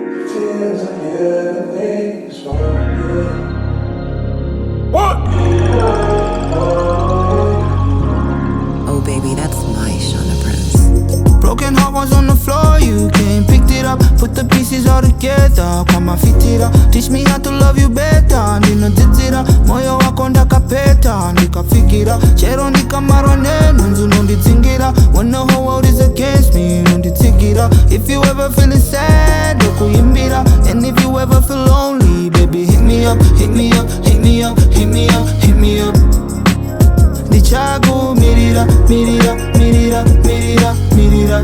Feels like anything is wrong. What? Oh baby, that's my Shauna Prince. Broken heart was on the floor, you came, picked it up, put the pieces all together. Kama fitira, teach me how to love you better. Ndino dzizira, moyo wako ndakapeta. Ndikafikira, chero ndikamarwa nenu, nzu nonditsingira. When the whole world is against me, nonditsikira. If you ever feeling sad, dokuyimbira. And if you ever feel lonely, baby, hit me up, hit me up, hit me up, hit me up, hit me up. Dichagu, mirira, mirira, mirira, mirira, mirira.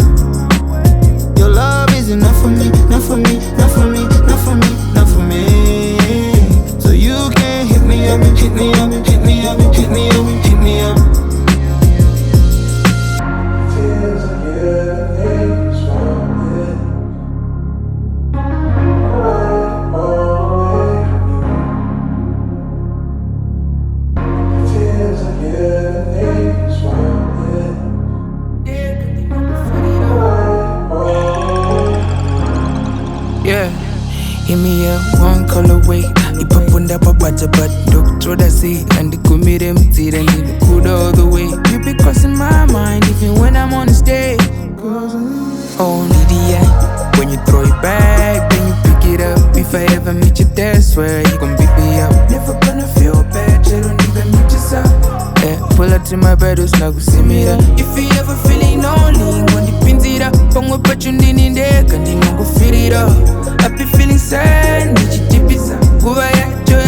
Your love is enough for me, not for me, not for me, not for me, not for me. So you can hit me up, hit me up, hit me up, hit me up, hit me up. Feels like anything is wrong. Feels like anything is wrong. Yeah, hit me up one colorway. Ipapunda papata but doctor that say and the kumire mtira and the good all the way. You be crossing my mind even when I'm on the stage. Only the eye when you throw it back, then you pick it up. If I ever meet you there, swear you gon' beat me up. Never gonna feel bad, you don't even meet yourself. Yeah, pull up to my bed, snug see me there. If you ever feeling lonely, when the pins it up, pong up at you in there, can't you go fit it up? I be feeling sad, need you deep is up. Go by joy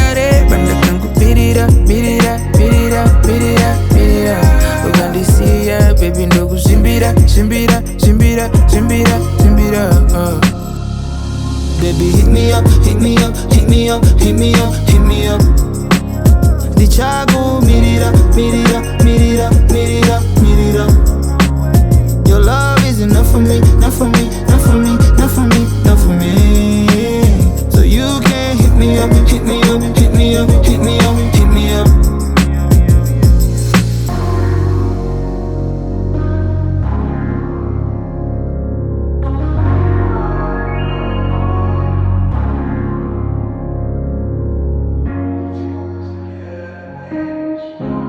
but I can't go beat it up, beat it up, beat it up, beat it up, beat it up. We're gonna see ya, baby, no go shimbira, shimbira, shimbira, shimbira, shimbira. Baby, hit me up, hit me up, hit me up, hit me up, hit me up. Dichagu, mirira, mirira, mirira, mirira, mirira. Your love is enough for me, not for me, not for me, not for me, not for me. So you can hit me up, hit me up, hit me up, hit me up, hit me up. Feels like anything is wrong.